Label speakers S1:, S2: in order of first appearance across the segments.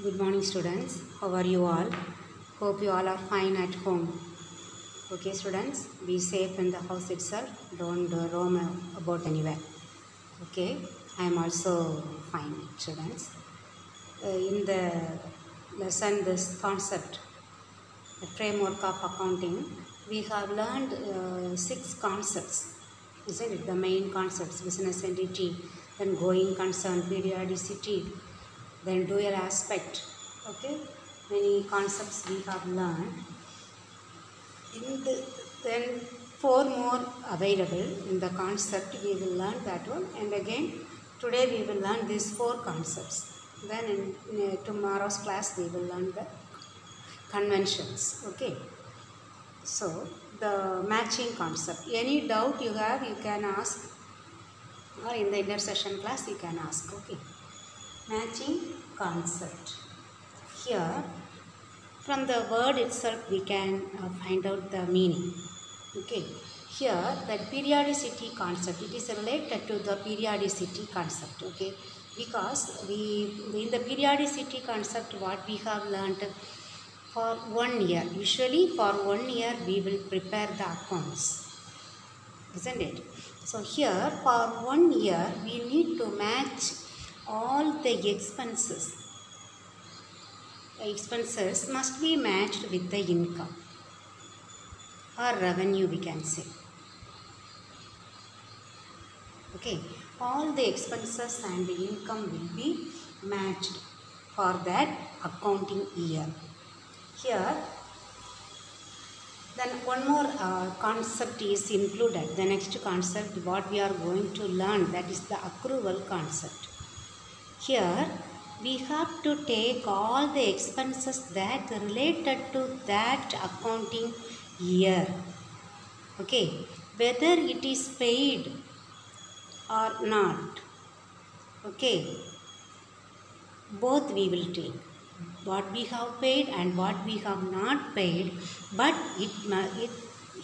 S1: Good morning, students. How are you all? Hope you all are fine at home. Okay, students, be safe in the house itself. Don't roam about anywhere. Okay, I am also fine, students. In the lesson, this concept, the framework of accounting, we have learned 6 concepts. Isn't it? The main concepts: business entity, then going concern, periodicity, then dual aspect. Okay, many concepts we have learned. Then 4 more available in the concept. We will learn that one, and again today we will learn these 4 concepts. Then in tomorrow's class we will learn the conventions. Okay, so the matching concept. Any doubt you have, you can ask, or in the intercession class you can ask. Okay, matching concept. Here from the word itself we can find out the meaning. Okay, here that periodicity concept, it is related to the periodicity concept. Okay, because we in the periodicity concept what we have learned, for 1 year, usually for 1 year we will prepare the accounts, isn't it? So here for 1 year we need to match all the expenses. The expenses must be matched with the income or revenue, we can say. Okay, all the expenses and the income will be matched for that accounting year. Here, then one more concept is included. The next concept what we are going to learn, that is the accrual concept. Here we have to take all the expenses that related to that accounting year. Okay, whether it is paid or not. Okay, both we will take, what we have paid and what we have not paid, but it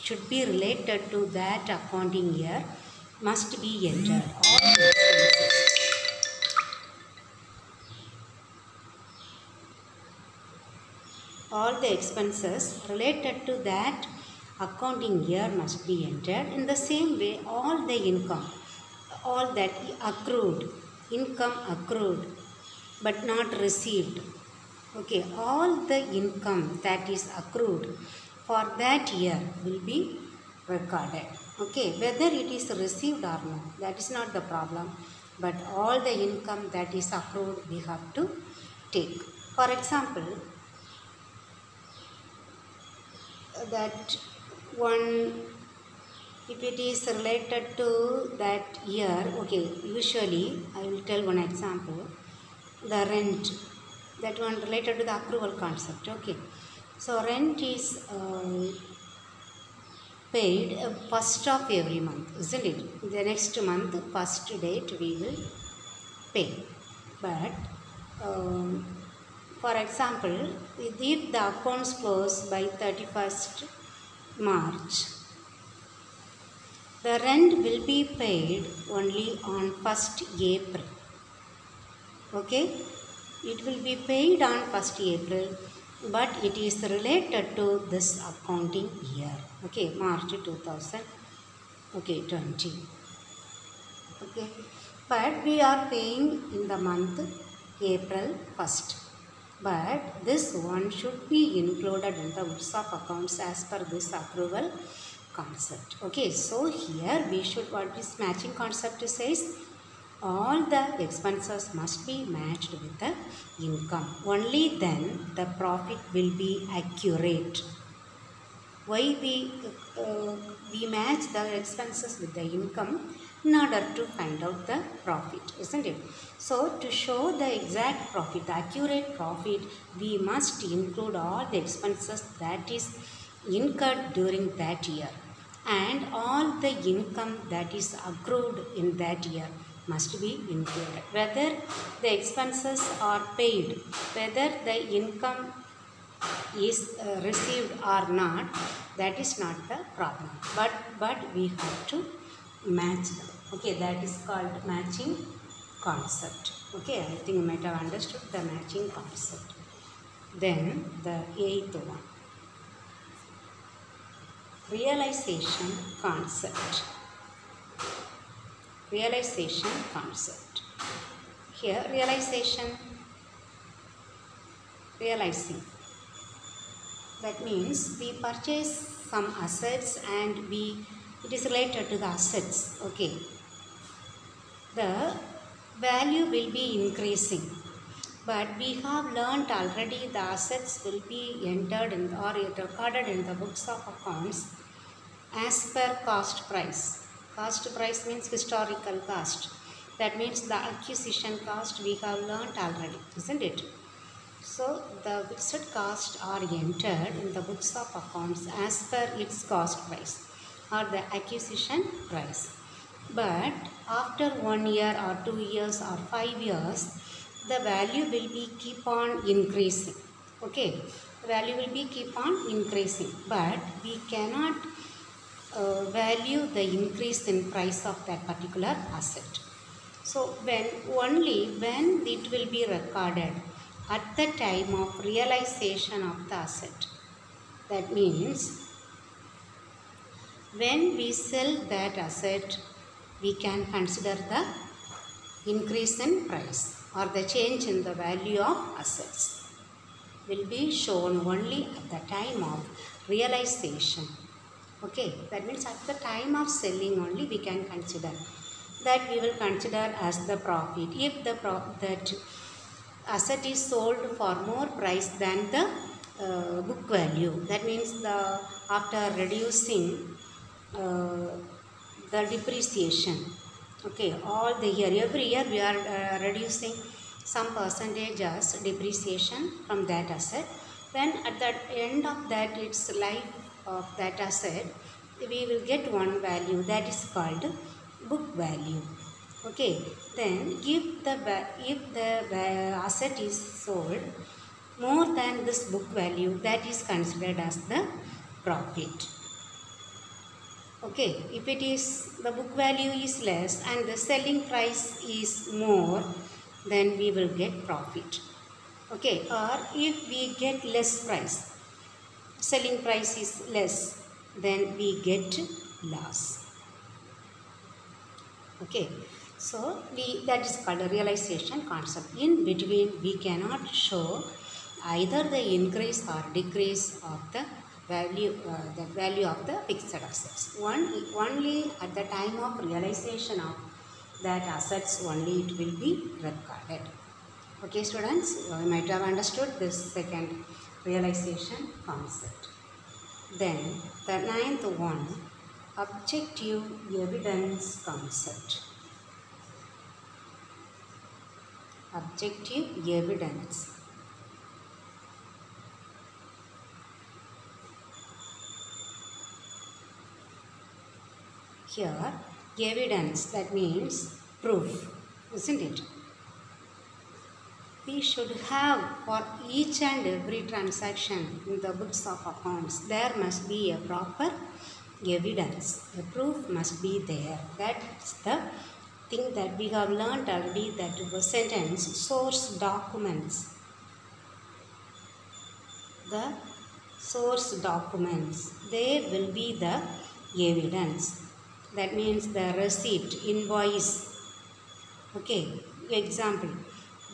S1: should be related to that accounting year, must be entered. All the expenses related to that accounting year must be entered. In the same way, all the income, all that accrued, income accrued but not received. Okay, all the income that is accrued for that year will be recorded. Okay, whether it is received or not, that is not the problem, but all the income that is accrued we have to take. For example, that one, if it is related to that year, okay, usually I will tell one example, the rent, that one related to the accrual concept. Okay, so rent is paid first of every month, isn't it? The next month first date we will pay, but for example, if the accounts close by 31st March, the rent will be paid only on 1st April. Okay, it will be paid on 1st April, but it is related to this accounting year. Okay, March 2020. Okay, but we are paying in the month April 1st. But this one should be included in the books of accounts as per this accrual concept. Okay, so here we should, what this matching concept says, all the expenses must be matched with the income. Only then the profit will be accurate. Why we match the expenses with the income? In order to find out the profit, isn't it? So to show the exact profit, the accurate profit, we must include all the expenses that is incurred during that year and all the income that is accrued in that year must be included. Whether the expenses are paid, whether the income is received or not, that is not the problem, but we have to match them. Okay, that is called matching concept. Okay, I think you might have understood the matching concept. Then the eighth one, realization concept. Realization concept. Here, realizing. That means we purchase some assets and it is related to the assets. Okay. The value will be increasing. But we have learnt already the assets will be entered in or recorded in the books of accounts as per cost price. Cost price means historical cost. That means the acquisition cost we have learnt already, isn't it? So the fixed costs are entered in the books of accounts as per its cost price or the acquisition price. But after 1 year or 2 years or 5 years, the value will be keep on increasing. Okay, the value will be keep on increasing, but we cannot value the increase in price of that particular asset. So only when it will be recorded at the time of realization of the asset. That means when we sell that asset, we can consider the increase in price or the change in the value of assets will be shown only at the time of realization. Okay, that means at the time of selling only we can consider. That we will consider as the profit. If that asset is sold for more price than the book value, that means after reducing the depreciation. Okay, all the year, every year we are reducing some percentage as depreciation from that asset. Then at the end of that its life of that asset, we will get one value that is called book value. Okay, then if the asset is sold more than this book value, that is considered as the profit. Okay, if it is the book value is less and the selling price is more, then we will get profit. Okay, or if we get less price, selling price is less, then we get loss. Okay, so that is called a realization concept. In between, we cannot show either the increase or decrease of the value of the fixed assets. Only at the time of realization of that assets only it will be recorded. Okay, students, you might have understood this second realization concept. Then the ninth one, objective evidence concept. Objective evidence. Here, evidence, that means proof, isn't it? We should have for each and every transaction in the books of accounts, there must be a proper evidence. The proof must be there. That's the thing that we have learned already, that the sentence, source documents. The source documents, there will be the evidence. That means the receipt, invoice. Okay, example,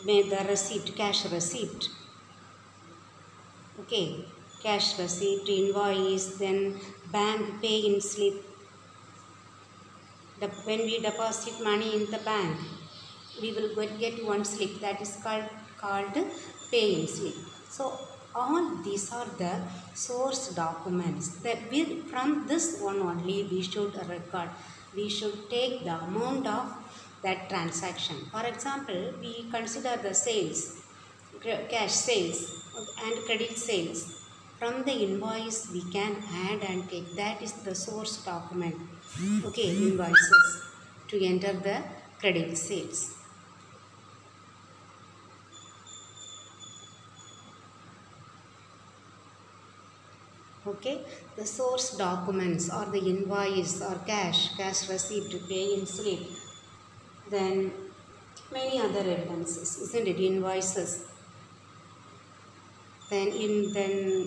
S1: the receipt, cash receipt. Okay, cash receipt, invoice, then bank pay-in slip. When we deposit money in the bank, we will get one slip that is called pay-in slip. So all these are the source documents that from this one only we should record. We should take the amount of that transaction. For example, we consider the sales, cash sales and credit sales. From the invoice we can add and take. That is the source document. Okay, invoices to enter the credit sales. Okay, the source documents or the invoice or cash receipt, pay-in slip, then many other evidences, isn't it? Invoices, then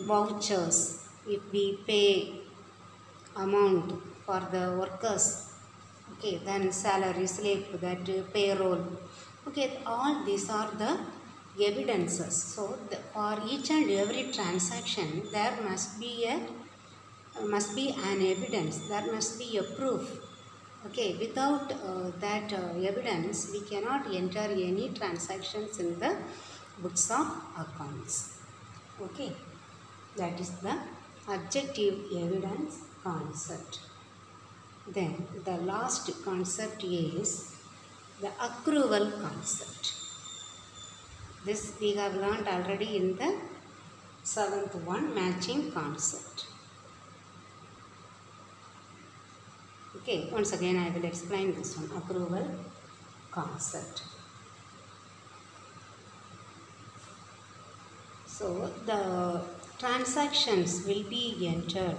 S1: vouchers, if we pay amount for the workers, okay, then salary slip, that payroll, okay, all these are the evidences. So for each and every transaction there must be an evidence, there must be a proof. Okay, without that evidence we cannot enter any transactions in the books of accounts. Okay, that is the objective evidence concept. Then the last concept is the accrual concept. This we have learned already in the 7th one, matching concept. Okay, once again I will explain this one, accrual concept. So the transactions will be entered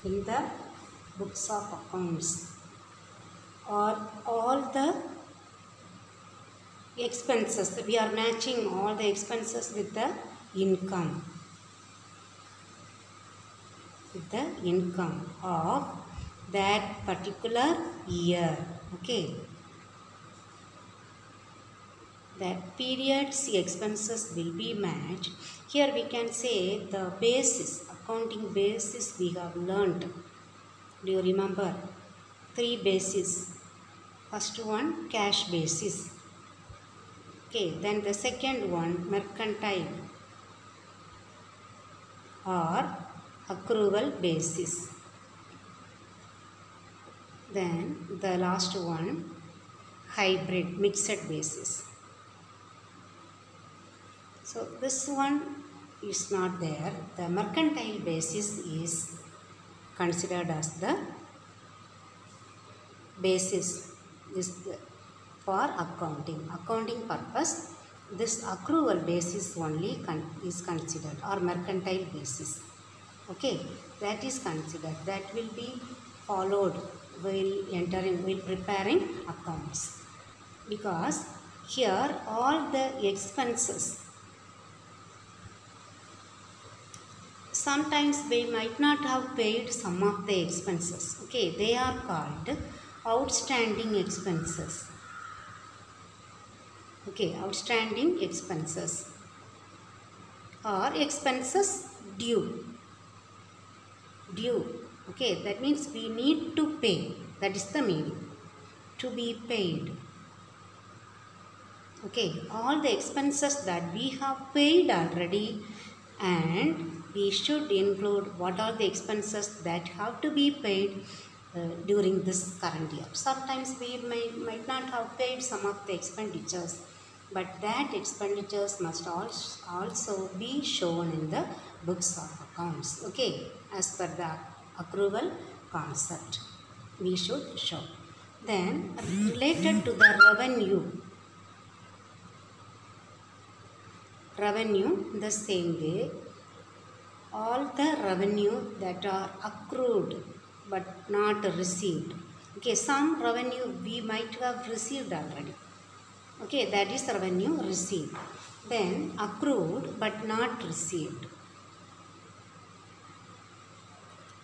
S1: in the books of accounts, or all the expenses. We are matching all the expenses with the income, of that particular year. Okay, that period's expenses will be matched. Here we can say the basis, accounting basis we have learned. Do you remember? 3 bases. First one, cash basis. Okay, then the second one, mercantile or accrual basis. Then the last one, hybrid, mixed basis. So this one is not there. The mercantile basis is considered as the basis for accounting purpose. This accrual basis only is considered, or mercantile basis. Okay, that is considered, that will be followed while preparing accounts, because here all the expenses, sometimes we might not have paid some of the expenses. Okay, they are called outstanding expenses. Okay, outstanding expenses or expenses due. Okay, that means we need to pay. That is the meaning. To be paid. Okay, all the expenses that we have paid already, and we should include what are the expenses that have to be paid during this current year. Sometimes we might not have paid some of the expenditures, but that expenditures must also be shown in the books of accounts. Okay, as per the accrual concept, we should show. Then related to the revenue, the same way, all the revenue that are accrued but not received. Okay, some revenue we might have received already. Okay, that is revenue received. Then accrued but not received.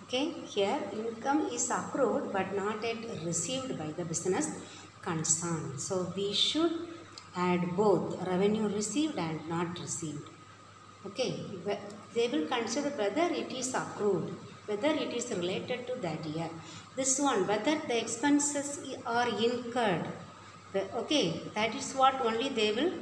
S1: Okay, here income is accrued but not yet received by the business concerned. So we should add both revenue received and not received. Okay, they will consider whether it is accrued, whether it is related to that year. This one, whether the expenses are incurred. Okay, that is what only they will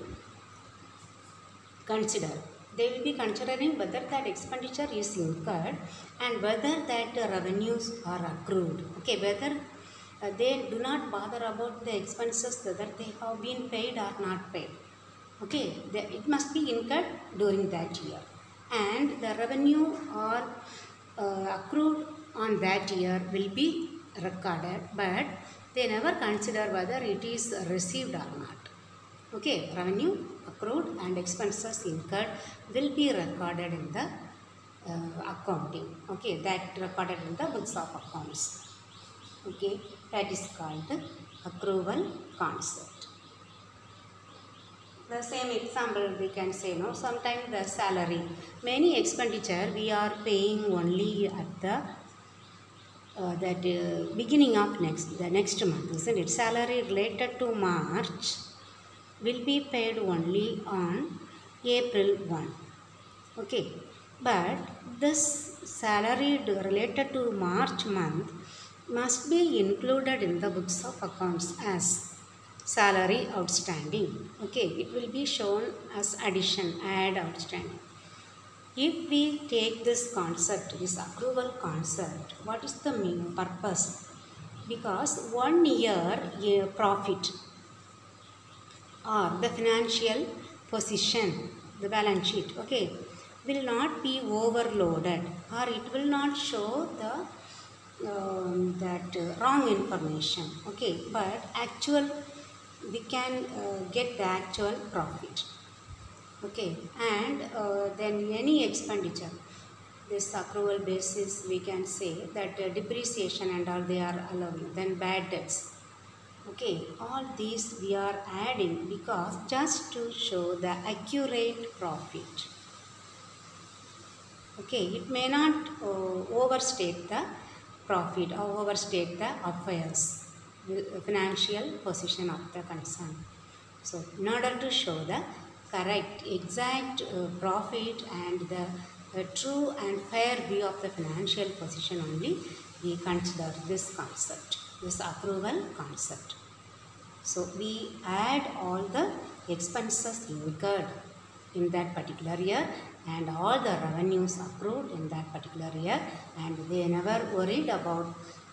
S1: consider. They will be considering whether that expenditure is incurred and whether that revenues are accrued. Okay, whether they do not bother about the expenses, whether they have been paid or not paid. Okay, it must be incurred during that year, and the revenue or accrued on that year will be recorded, but they never consider whether it is received or not. Okay, revenue, accrued and expenses incurred will be recorded in the accounting. Okay, that recorded in the books of accounts. Okay, that is called accrual concept. The same example we can say, no, sometimes the salary, many expenditure we are paying only at the beginning of the next month, isn't it? Salary related to March will be paid only on April 1. Okay, but this salary related to March month must be included in the books of accounts as salary outstanding. Okay, it will be shown as addition, add outstanding. If we take this concept, this accrual concept, what is the meaning, purpose? Because 1 year profit or the financial position, the balance sheet, okay, will not be overloaded, or it will not show the wrong information, okay, but actual we can get the actual profit, okay, and then any expenditure, this accrual basis we can say that depreciation and all they are allowing, then bad debts, okay, all these we are adding because just to show the accurate profit. Okay, it may not overstate the profit or overstate the affairs, the financial position of the concern. So, in order to show the correct, exact profit and the true and fair view of the financial position only, we consider this concept, this accrual concept. So, we add all the expenses incurred in that particular year and all the revenues accrued in that particular year, and they never worried about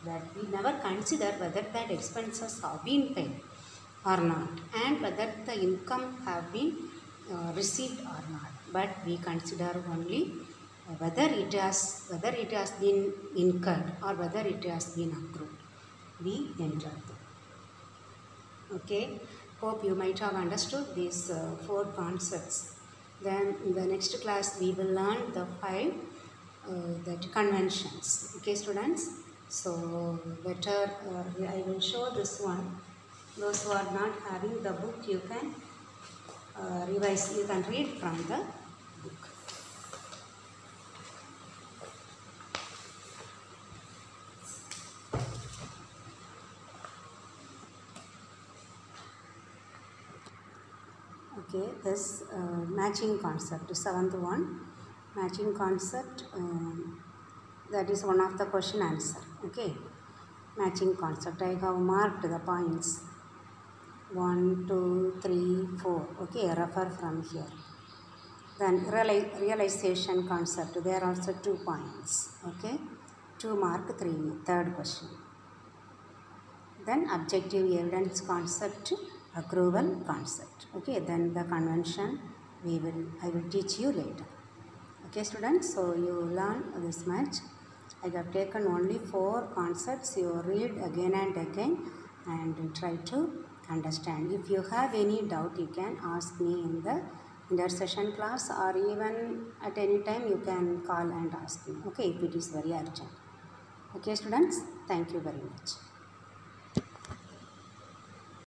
S1: that. We never consider whether that expenses have been paid or not and whether the income have been received or not, but we consider only whether it has been incurred or whether it has been accrued. We enter. Okay, hope you might have understood these 4 concepts. Then in the next class we will learn the 5 conventions. Okay, students. So better I will show this one. Those who are not having the book, you can revise. You can read from the book. Okay, this matching concept, 7th one, matching concept, that is one of the question answer. Okay, matching concept, I have marked the points 1, 2, 3, 4. Okay, refer from here. Then realization concept, there are also 2 points. Okay, 2 mark 3, third question. Then objective evidence concept, accrual concept. Okay, then the convention I will teach you later. Okay, students, so you learn this much. I have taken only 4 concepts. You read again and again and try to understand. If you have any doubt, you can ask me in the intersession class, or even at any time you can call and ask me. Okay, if it is very urgent. Okay, students, thank you very much.